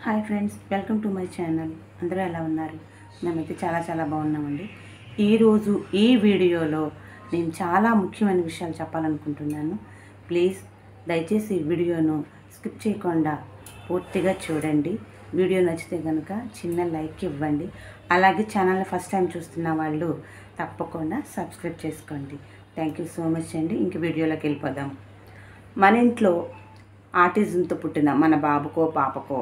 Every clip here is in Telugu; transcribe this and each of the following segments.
Hi friends, welcome to my channel. అందరూ ఎలా ఉన్నారు? మేమైతే చాలా బాగున్నామండి. ఈరోజు ఈ వీడియోలో నేను చాలా ముఖ్యమైన విషయాలు చెప్పాలనుకుంటున్నాను. ప్లీజ్ దయచేసి ఈ వీడియోను స్కిప్ చేయకుండా పూర్తిగా చూడండి. వీడియో నచ్చితే కనుక చిన్న లైక్ ఇవ్వండి. అలాగే ఛానల్ని ఫస్ట్ టైం చూస్తున్న వాళ్ళు తప్పకుండా సబ్స్క్రైబ్ చేసుకోండి. థ్యాంక్ యూ సో మచ్ అండి. ఇంక వీడియోలోకి వెళ్ళిపోదాం. మన ఇంట్లో ఆటిజంతో పుట్టిన మన బాబుకో పాపకో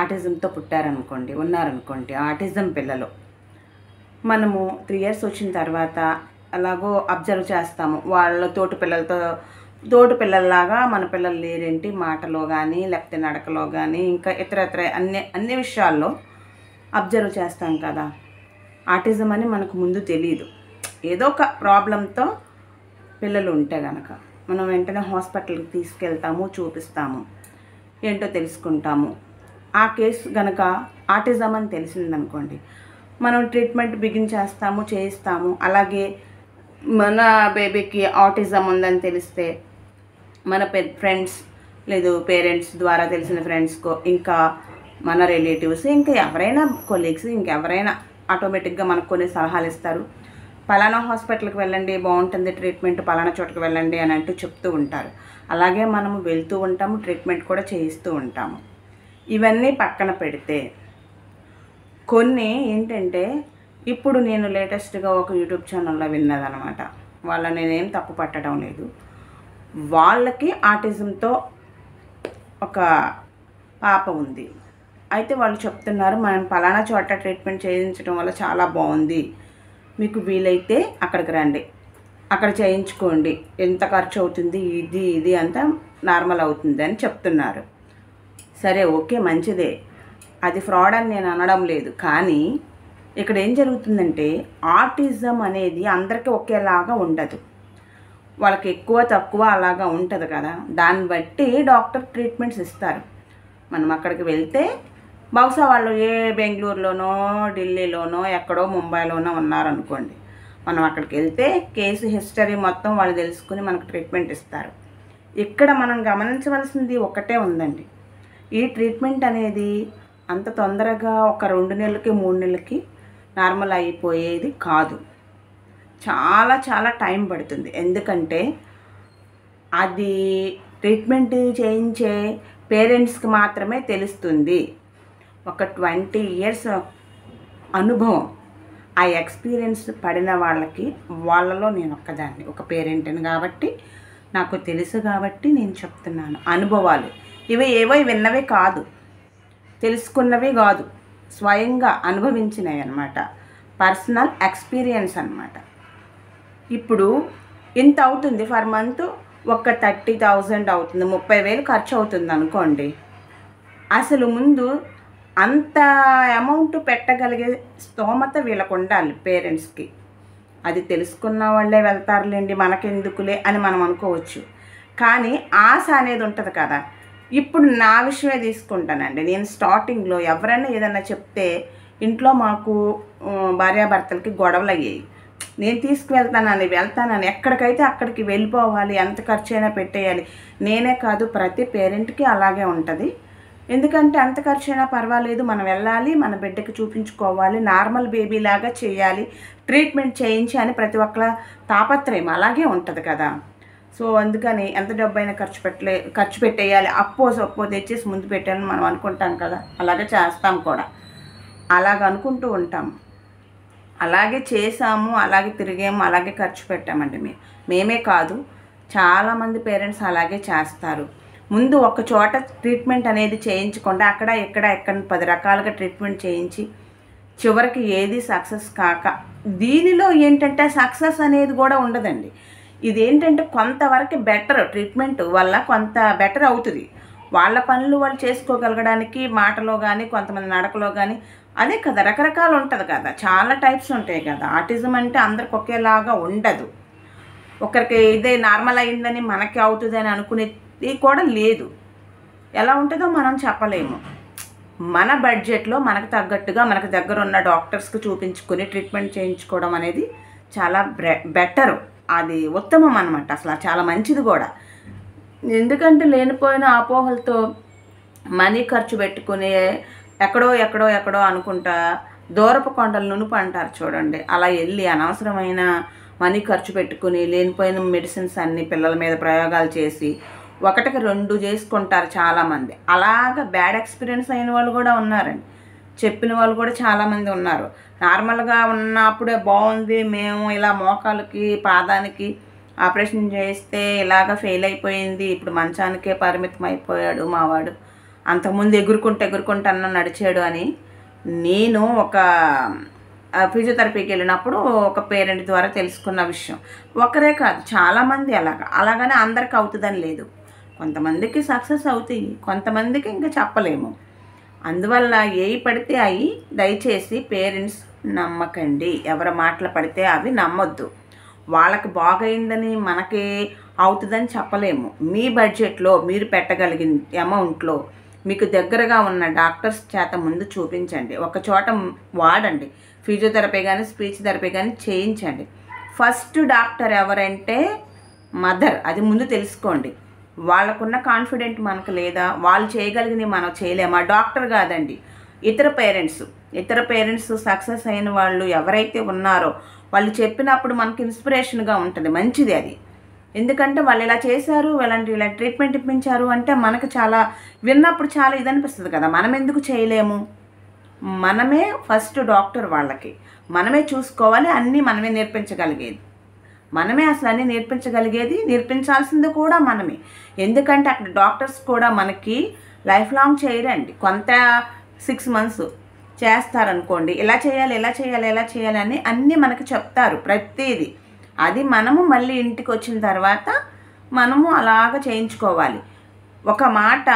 ఆటిజంతో పుట్టారనుకోండి, ఉన్నారనుకోండి, ఆటిజం పిల్లలు మనము 3 years వచ్చిన తర్వాత అలాగో అబ్జర్వ్ చేస్తాము. వాళ్ళ తోటి పిల్లల్లాగా మన పిల్లలు లేరేంటి, మాటలో కానీ లేకపోతే నడకలో కానీ ఇంకా ఇతర అన్ని విషయాల్లో అబ్జర్వ్ చేస్తాం కదా. ఆటిజం అని మనకు ముందు తెలియదు. ఏదో ఒక ప్రాబ్లంతో పిల్లలు ఉంటే కనుక మనం వెంటనే హాస్పిటల్కి తీసుకెళ్తాము, చూపిస్తాము, ఏంటో తెలుసుకుంటాము. ఆ కేసు కనుక ఆటిజం అని తెలిసిందనుకోండి, మనం ట్రీట్మెంట్ చేయిస్తాము. అలాగే మన బేబీకి ఆటిజం ఉందని తెలిస్తే మన ఫ్రెండ్స్ లేదు పేరెంట్స్ ద్వారా తెలిసిన ఫ్రెండ్స్కో, ఇంకా మన రిలేటివ్స్, ఇంకా ఎవరైనా కొలీగ్స్, ఇంకెవరైనా ఆటోమేటిక్గా మనకు కొన్ని సలహాలు ఇస్తారు. పలానా హాస్పిటల్కి వెళ్ళండి, బాగుంటుంది ట్రీట్మెంట్, పలానా చోటుకు వెళ్ళండి అని అంటూ చెప్తూ ఉంటారు. అలాగే మనము వెళ్తూ ఉంటాము, ట్రీట్మెంట్ కూడా చేయిస్తూ ఉంటాము. ఇవన్నీ పక్కన పెడితే కొన్ని ఏంటంటే, ఇప్పుడు నేను లేటెస్ట్గా ఒక యూట్యూబ్ ఛానల్లో విన్నదనమాట. వాళ్ళని నేనేం తప్పు పట్టడం లేదు. వాళ్ళకి ఆటిజంతో ఒక పాప ఉంది. అయితే వాళ్ళు చెప్తున్నారు, మనం పలానా చోట ట్రీట్మెంట్ చేయించడం వల్ల చాలా బాగుంది, మీకు వీలైతే అక్కడికి రండి, అక్కడ చేయించుకోండి, ఎంత ఖర్చు అవుతుంది, ఇది అంతా నార్మల్ అవుతుంది అని చెప్తున్నారు. సరే, ఓకే, మంచిదే, అది ఫ్రాడ్ అని నేను అనడం లేదు. కానీ ఇక్కడ ఏం జరుగుతుందంటే, ఆటిజం అనేది అందరికీ ఒకేలాగా ఉండదు. వాళ్ళకి ఎక్కువ తక్కువ అలాగా ఉంటుంది కదా. దాన్ని బట్టి డాక్టర్ ట్రీట్మెంట్స్ ఇస్తారు. మనం అక్కడికి వెళ్తే బహుశా వాళ్ళు బెంగళూరులోనో, ఢిల్లీలోనో, ఎక్కడో ముంబైలోనో ఉన్నారనుకోండి, మనం అక్కడికి వెళ్తే కేసు హిస్టరీ మొత్తం వాళ్ళు తెలుసుకుని మనకు ట్రీట్మెంట్ ఇస్తారు. ఇక్కడ మనం గమనించవలసింది ఒకటే ఉందండి. ఈ ట్రీట్మెంట్ అనేది అంత తొందరగా ఒక 2 నెలలకి 3 నెలలకి నార్మల్ అయిపోయేది కాదు. చాలా టైం పడుతుంది. ఎందుకంటే అది ట్రీట్మెంట్ చేయించే పేరెంట్స్కి మాత్రమే తెలుస్తుంది. ఒక 20 years అనుభవం, ఆ ఎక్స్పీరియన్స్ పడిన వాళ్ళలో నేను ఒక్కదాన్ని, ఒక పేరెంట్ని కాబట్టి నాకు తెలుసు, కాబట్టి నేను చెప్తున్నాను. అనుభవాలు ఇవి ఏవో విన్నవే కాదు, తెలుసుకున్నవి కాదు, స్వయంగా అనుభవించినవి అన్నమాట. పర్సనల్ ఎక్స్పీరియన్స్ అన్నమాట. ఇప్పుడు ఇంత అవుతుంది ఫర్ మంత్, ఒక 30,000 అవుతుంది, 30,000 ఖర్చు అవుతుంది అనుకోండి. అసలు ముందు అంత అమౌంట్ పెట్టగలిగే స్తోమత వీళ్ళకు ఉండాలి పేరెంట్స్కి. అది తెలుసుకున్న వాళ్ళే వెళ్తారులేండి, మనకెందుకులే అని మనం అనుకోవచ్చు. కానీ ఆశ అనేది ఉంటుంది కదా. ఇప్పుడు నా విషయమే తీసుకుంటానండి. నేను స్టార్టింగ్లో ఎవరైనా ఏదైనా చెప్తే ఇంట్లో మాకు భార్యాభర్తలకి గొడవలు అయ్యాయి. నేను వెళ్తానని ఎక్కడికైతే అక్కడికి వెళ్ళిపోవాలి, ఎంత ఖర్చు అయినా పెట్టేయాలి. నేనే కాదు, ప్రతి పేరెంట్కి అలాగే ఉంటుంది. ఎందుకంటే అంత ఖర్చు అయినా పర్వాలేదు, మనం వెళ్ళాలి, మన బిడ్డకి చూపించుకోవాలి, నార్మల్ బేబీ లాగా చేయాలి, ట్రీట్మెంట్ చేయించి అని ప్రతి ఒక్కళ్ళ తాపత్రయం అలాగే ఉంటుంది కదా. సో అందుకని ఎంత డబ్బైనా ఖర్చు పెట్టేయాలి, అప్పో తెచ్చేసి ముందు పెట్టాలని మనం అనుకుంటాం కదా. అలాగే చేస్తాం కూడా, అలాగ అనుకుంటూ ఉంటాం. అలాగే చేసాము, అలాగే తిరిగాము, అలాగే ఖర్చు పెట్టామండి. మేమే కాదు, చాలామంది పేరెంట్స్ అలాగే చేస్తారు. ముందు ఒక చోట ట్రీట్మెంట్ అనేది చేయించకుండా అక్కడ ఎక్కడ 10 రకాలుగా ట్రీట్మెంట్ చేయించి చివరికి ఏది సక్సెస్ కాక, దీనిలో ఏంటంటే సక్సెస్ అనేది కూడా ఉండదండి. ఇదేంటంటే కొంతవరకు బెటర్, ట్రీట్మెంట్ వల్ల కొంత బెటర్ అవుతుంది. వాళ్ళ పనులు వాళ్ళు చేసుకోగలగడానికి, మాటలో కానీ కొంతమంది నడకలో కానీ, అదే కదా, రకరకాలు ఉంటుంది కదా, చాలా టైప్స్ ఉంటాయి కదా. ఆటిజం అంటే అందరికి ఒకేలాగా ఉండదు. ఒకరికి ఇదే నార్మల్ అయిందని మనకి అవుతుందని అనుకునేది కూడా లేదు. ఎలా ఉంటుందో మనం చెప్పలేము. మన బడ్జెట్లో మనకు తగ్గట్టుగా మనకు దగ్గర ఉన్న డాక్టర్స్కి చూపించుకొని ట్రీట్మెంట్ చేయించుకోవడం అనేది చాలా బెటరు. అది ఉత్తమం అన్నమాట. అసలు చాలా మంచిది కూడా. ఎందుకంటే లేనిపోయిన అపోహలతో మనీ ఖర్చు పెట్టుకుని ఎక్కడో ఎక్కడో ఎక్కడో అనుకుంటా దూరపు కొండలు నునుపు అంటారు చూడండి, అలా వెళ్ళి అనవసరమైన మనీ ఖర్చు పెట్టుకుని లేనిపోయిన మెడిసిన్స్ అన్ని పిల్లల మీద ప్రయోగాలు చేసి ఒకటికి 2 చేసుకుంటారు చాలామంది. అలాగ బ్యాడ్ ఎక్స్పీరియన్స్ అయిన వాళ్ళు కూడా ఉన్నారండి, చెప్పిన వాళ్ళు కూడా చాలామంది ఉన్నారు. నార్మల్గా ఉన్నప్పుడే బాగుంది, మేము ఇలా మోకాలకి పాదానికి ఆపరేషన్ చేస్తే ఇలాగ ఫెయిల్ అయిపోయింది, ఇప్పుడు మంచానికే పరిమితం అయిపోయాడు మావాడు, అంతకుముందు ఎగురుకుంటూ అన్న నడిచాడు అని నేను ఒక ఫిజియోథెరపీకి వెళ్ళినప్పుడు ఒక పేరెంట్ ద్వారా తెలుసుకున్న విషయం. ఒకరే కాదు, చాలామంది అలాగనే అందరికీ అవుతుందని లేదు. కొంతమందికి సక్సెస్ అవుతాయి, కొంతమందికి ఇంకా చెప్పలేము. అందువల్ల ఏవి పడితే అవి దయచేసి పేరెంట్స్ నమ్మకండి. ఎవరి మాటలు పడితే అవి నమ్మొద్దు. వాళ్ళకి బాగైందని మనకి అవుతుందని చెప్పలేము. మీ బడ్జెట్లో మీరు పెట్టగలిగిన అమౌంట్లో మీకు దగ్గరగా ఉన్న డాక్టర్స్ చేత ముందు చూపించండి, ఒక చోట వాడండి. ఫిజియోథెరపీ కానీ స్పీచ్ థెరపీ కానీ చేయించండి. ఫస్ట్ డాక్టర్ ఎవరంటే మదర్, అది ముందు తెలుసుకోండి. వాళ్ళకున్న కాన్ఫిడెంట్ మనకు లేదా, వాళ్ళు చేయగలిగినవి మనం చేయలేమా? డాక్టర్ కాదండి, ఇతర పేరెంట్స్ సక్సెస్ అయిన వాళ్ళు ఎవరైతే ఉన్నారో వాళ్ళు చెప్పినప్పుడు మనకి ఇన్స్పిరేషన్గా ఉంటుంది, మంచిది అది. ఎందుకంటే వాళ్ళు ఇలా చేశారు, ఇలా ట్రీట్మెంట్ ఇప్పించారు అంటే మనకు చాలా విన్నప్పుడు చాలా ఇది అనిపిస్తుంది కదా, మనం ఎందుకు చేయలేము? మనమే ఫస్ట్ డాక్టర్, వాళ్ళకి మనమే చూసుకోవాలి, అన్నీ మనమే నేర్పించగలిగేది మనమే, అసలు అన్నీ నేర్పించాల్సింది కూడా మనమే. ఎందుకంటే అక్కడ డాక్టర్స్ కూడా మనకి లైఫ్ లాంగ్ చేయరండి, కొంత 6 months చేస్తారనుకోండి, ఇలా చేయాలి అని అన్నీ మనకు చెప్తారు ప్రతిదీ. అది మనము మళ్ళీ ఇంటికి వచ్చిన తర్వాత మనము అలాగ చేయించుకోవాలి. ఒక మాట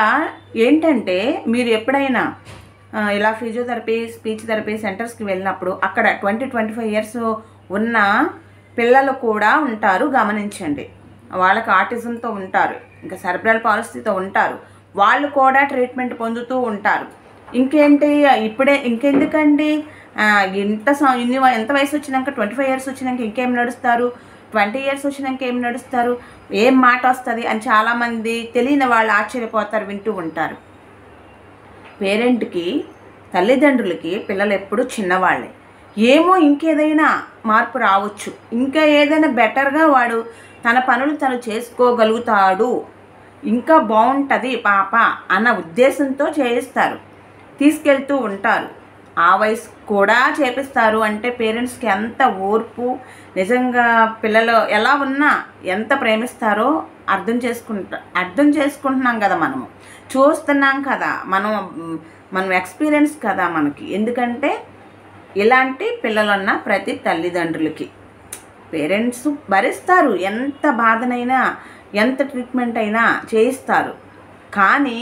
ఏంటంటే, మీరు ఎప్పుడైనా ఇలా ఫిజియోథెరపీ స్పీచ్ థెరపీ సెంటర్స్కి వెళ్ళినప్పుడు అక్కడ 20-25 years ఉన్న పిల్లలు కూడా ఉంటారు, గమనించండి. వాళ్ళకి ఆటిజంతో ఉంటారు, ఇంకా సెరెబ్రల్ పాలసీతో ఉంటారు, వాళ్ళు కూడా ట్రీట్మెంట్ పొందుతూ ఉంటారు. ఇంకేంటి ఇప్పుడే ఇంకెందుకండి, ఎంత వయసు వచ్చినాక 25 years వచ్చినాక ఇంకేం నడుస్తారు, 20 years వచ్చినాక ఏం నడుస్తారు, ఏం మాట వస్తుంది అని చాలామంది తెలియని వాళ్ళు ఆశ్చర్యపోతారు, వింటూ ఉంటారు. పేరెంట్కి, తల్లిదండ్రులకి పిల్లలు ఎప్పుడు చిన్నవాళ్ళే. ఏమో ఇంకేదైనా మార్పు రావచ్చు, ఇంకా ఏదైనా బెటర్గా వాడు తన పనులు తను చేసుకోగలుగుతాడు, ఇంకా బాగుంటుంది పాప అన్న ఉద్దేశంతో చేయిస్తారు, తీసుకెళ్తూ ఉంటారు. ఆ వయసు కూడా చేపిస్తారు అంటే పేరెంట్స్కి ఎంత ఓర్పు, నిజంగా పిల్లలు ఎలా ఉన్నా ఎంత ప్రేమిస్తారో అర్థం చేసుకుంటున్నాం కదా, మనము చూస్తున్నాం కదా, మనం ఎక్స్పీరియన్స్ కదా మనకి. ఎందుకంటే ఇలాంటి పిల్లలున్న ప్రతి తల్లిదండ్రులకి పేరెంట్స్ భరిస్తారు, ఎంత బాధనైనా ఎంత ట్రీట్మెంట్ అయినా చేయిస్తారు. కానీ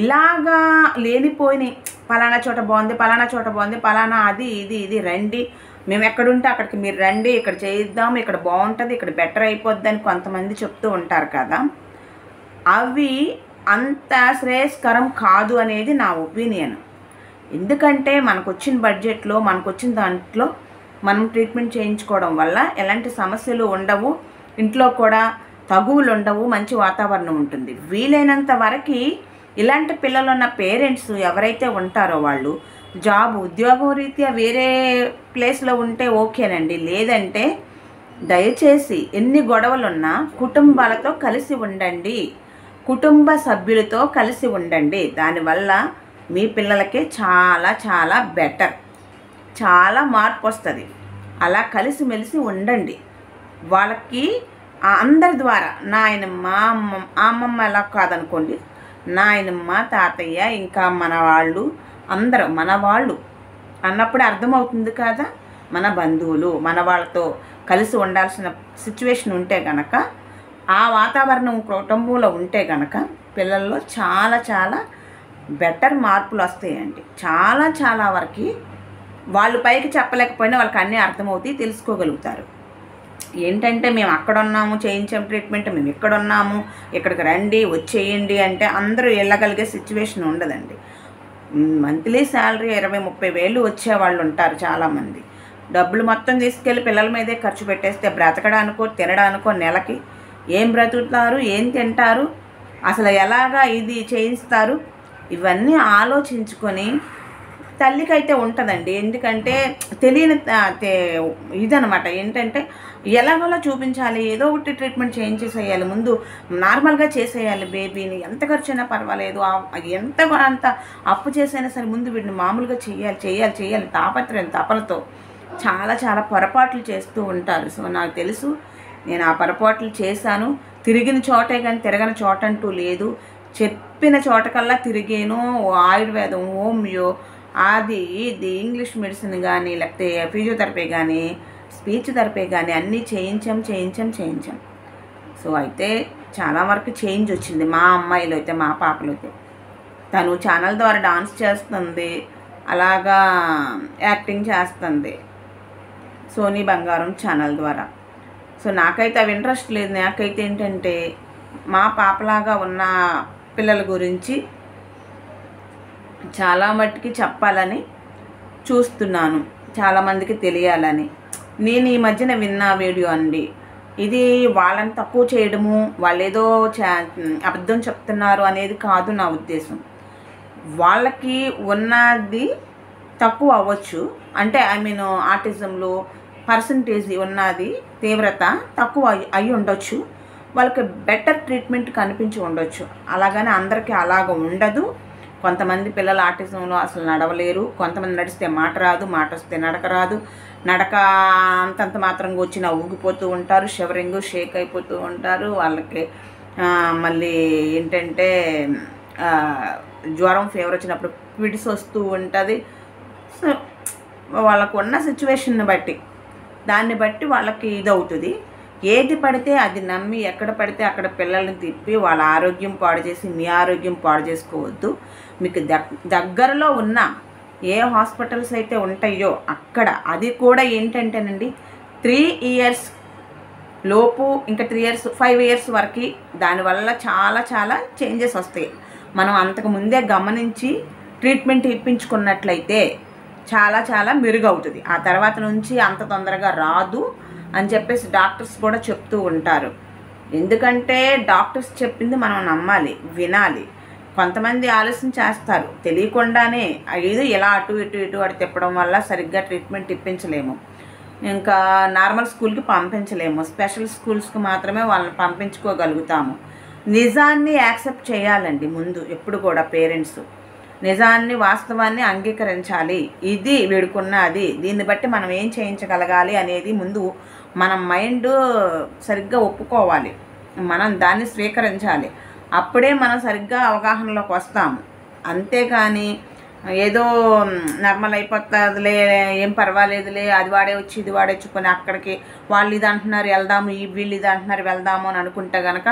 ఇలాగా లేనిపోయిన పలానా చోట బాగుంది, పలానా అది ఇది రండి, మేము ఎక్కడుంటే అక్కడికి మీరు రండి, ఇక్కడ చేయిద్దాం, ఇక్కడ బాగుంటుంది, ఇక్కడ బెటర్ అయిపోద్ది అని కొంతమంది చెప్తూ ఉంటారు కదా, అవి అంత శ్రేయస్కరం కాదు అనేది నా ఒపీనియన్. ఎందుకంటే మనకు వచ్చిన బడ్జెట్లో మనకు వచ్చిన దాంట్లో మనం ట్రీట్మెంట్ చేయించుకోవడం వల్ల ఎలాంటి సమస్యలు ఉండవు, ఇంట్లో కూడా తగువులు ఉండవు, మంచి వాతావరణం ఉంటుంది. వీలైనంత వరకు ఇలాంటి పిల్లలున్న పేరెంట్స్ ఎవరైతే ఉంటారో వాళ్ళు ఉద్యోగం రీత్యా వేరే ప్లేస్లో ఉంటే ఓకేనండి. లేదంటే దయచేసి ఎన్ని గొడవలున్నా కుటుంబాలతో కలిసి ఉండండి, కుటుంబ సభ్యులతో కలిసి ఉండండి. దానివల్ల మీ పిల్లలకి చాలా చాలా బెటర్, చాలా మార్పు వస్తుంది. అలా కలిసిమెలిసి ఉండండి. వాళ్ళకి అందరి ద్వారా నాయనమ్మ అమ్మమ్మ ఎలా కాదనుకోండి, నాయనమ్మ తాతయ్య ఇంకా మన వాళ్ళు అందరూ మన వాళ్ళు అన్నప్పుడు అర్థమవుతుంది కదా. మన బంధువులు మన వాళ్ళతో కలిసి ఉండాల్సిన సిచ్యువేషన్ ఉంటే కనుక, ఆ వాతావరణం కుటుంబంలో ఉంటే కనుక పిల్లల్లో చాలా చాలా బెటర్ మార్పులు వస్తాయండి. చాలా చాలా వరకు వాళ్ళు పైకి చెప్పలేకపోయినా వాళ్ళకి అన్నీ అర్థమవుతాయి, తెలుసుకోగలుగుతారు. ఏంటంటే మేము అక్కడ ఉన్నాము, చేయించాము ట్రీట్మెంట్, మేము ఇక్కడ ఉన్నాము, ఇక్కడికి రండి వచ్చేయండి అంటే అందరూ వెళ్ళగలిగే సిచ్యువేషన్ ఉండదండి. మంత్లీ శాలరీ 20-30 వేలు వచ్చేవాళ్ళు ఉంటారు చాలామంది. డబ్బులు మొత్తం తీసుకెళ్ళి పిల్లల మీదే ఖర్చు పెట్టేస్తే బ్రతకడానికో తినడానికో నెలకి ఏం బ్రతుకుతారు, ఏం తింటారు, అసలు ఎలాగా ఇది చేయిస్తారు? ఇవన్నీ ఆలోచించుకొని తల్లికైతే ఉంటుందండి. ఎందుకంటే తెలియని ఇదనమాట. ఏంటంటే ఎలాగోలా చూపించాలి, ఏదో ఒకటి ట్రీట్మెంట్ చేయించేసేయాలి, ముందు నార్మల్గా చేసేయాలి బేబీని, ఎంత ఖర్చు అయినా పర్వాలేదు, ఎంత అంత అప్పు చేసైనా సరే ముందు వీడిని మామూలుగా చేయాలి తాపత్రయం తపలతో చాలా చాలా పొరపాట్లు చేస్తూ ఉంటారు. సో నాకు తెలుసు, నేను ఆ పొరపాట్లు చేశాను. తిరిగిన చోటే కానీ తిరగని చోట అంటూ లేదు. చెప్పిన చోటకల్లా తిరిగాను. ఆయుర్వేదం, హోమియో, అది ఇది ఇంగ్లీష్ మెడిసిన్ కానీ, లేకపోతే ఫిజియోథెరపీ కానీ, స్పీచ్ థెరపీ కానీ అన్నీ చేయించాం. సో అయితే చాలా వరకు చేంజ్ వచ్చింది. మా అమ్మాయిలో అయితే, మా పాపలో అయితే తను ఛానల్ ద్వారా డాన్స్ చేస్తుంది, అలాగా యాక్టింగ్ చేస్తుంది సోనీ బంగారం ఛానల్ ద్వారా. సో నాకైతే అవి ఇంట్రెస్ట్ లేదు. నాకైతే ఏంటంటే మా పాపలాగా ఉన్న పిల్లల గురించి చాలా మట్టుకి చెప్పాలని చూస్తున్నాను, చాలామందికి తెలియాలని. నేను ఈ మధ్యన విన్న వీడియో అండి ఇది. వాళ్ళని తక్కువ చేయడము, వాళ్ళు ఏదో అబద్ధం చెప్తున్నారు అనేది కాదు నా ఉద్దేశం. వాళ్ళకి ఉన్నది తక్కువ అవ్వచ్చు, అంటే ఐ మీన్ ఆటిజంలో పర్సంటేజ్ ఉన్నది తీవ్రత తక్కువ అయి ఉండొచ్చు, వాళ్ళకి బెటర్ ట్రీట్మెంట్ కనిపించి ఉండొచ్చు. అలాగని అందరికీ అలాగ ఉండదు. కొంతమంది పిల్లలు ఆటిజంలో అసలు నడవలేరు, కొంతమంది నడిస్తే మాట రాదు, మాట వస్తే నడక రాదు, నడక అంతంత మాత్రంగా వచ్చినా ఊగిపోతూ ఉంటారు, షివరింగ్ షేక్ అయిపోతూ ఉంటారు. వాళ్ళకి మళ్ళీ ఏంటంటే జ్వరం ఫీవర్ వచ్చినప్పుడు పిడిసి వస్తూ ఉంటుంది. సో వాళ్ళకు ఉన్న సిచ్యువేషన్ని బట్టి, దాన్ని బట్టి వాళ్ళకి ఇదవుతుంది. ఏది పడితే అది నమ్మి ఎక్కడ పడితే అక్కడ పిల్లల్ని తిప్పి వాళ్ళ ఆరోగ్యం పాడు చేసి మీ ఆరోగ్యం పాడు చేసుకోవద్దు. మీకు దగ్గరలో ఉన్న ఏ హాస్పిటల్స్ అయితే ఉంటాయో అక్కడ, అది కూడా ఏంటంటేనండి 3 ఇయర్స్ లోపు, ఇంకా 3 ఇయర్స్ 5 ఇయర్స్ వరకు దానివల్ల చాలా చాలా చేంజెస్ వస్తాయి. మనం అంతకు ముందే గమనించి ట్రీట్మెంట్ ఇప్పించుకున్నట్లయితే చాలా చాలా మెరుగవుతుంది. ఆ తర్వాత నుంచి అంత తొందరగా రాదు అని చెప్పేసి డాక్టర్స్ కూడా చెప్తూ ఉంటారు. ఎందుకంటే డాక్టర్స్ చెప్పింది మనం నమ్మాలి, వినాలి. కొంతమంది ఆలస్యం చేస్తారు తెలియకుండానే, ఏదో ఇలా అటు అటు తిప్పడం వల్ల సరిగ్గా ట్రీట్మెంట్ ఇప్పించలేము, ఇంకా నార్మల్ స్కూల్కి పంపించలేము, స్పెషల్ స్కూల్స్కి మాత్రమే వాళ్ళని పంపించుకోగలుగుతాము. నిజాన్ని యాక్సెప్ట్ చేయాలండి ముందు ఎప్పుడు కూడా పేరెంట్స్. నిజాన్ని, వాస్తవాన్ని అంగీకరించాలి. ఇది వీడుకున్న అది, దీన్ని బట్టి మనం ఏం చేయించగలగాలి అనేది ముందు మన మైండ్ సరిగ్గా ఒప్పుకోవాలి, మనం దాన్ని స్వీకరించాలి. అప్పుడే మనం సరిగ్గా అవగాహనలోకి వస్తాము. అంతేకాని ఏదో నార్మల్ అయిపోతుందిలే, ఏం పర్వాలేదులే, అది వాడేవచ్చు ఇది వాడేచ్చుకొని అక్కడికి వాళ్ళు ఇది అంటున్నారు వెళ్దాము, వీళ్ళు ఇది అంటున్నారు వెళ్దాము అని అనుకుంటే కనుక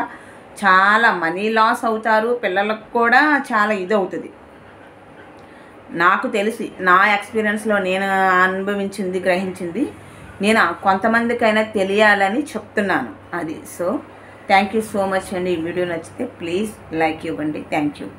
చాలా మనీ లాస్ అవుతారు. పిల్లలకు కూడా చాలా ఇది అవుతుంది. నాకు తెలిసి నా ఎక్స్పీరియన్స్లో నేను అనుభవించింది, గ్రహించింది, నేను కొంతమందికైనా తెలియాలని చెప్తున్నాను అది. So thank you so much అండి. ఈ వీడియో నచ్చితే ప్లీజ్ లైక్ ఇవ్వండి. Thank you.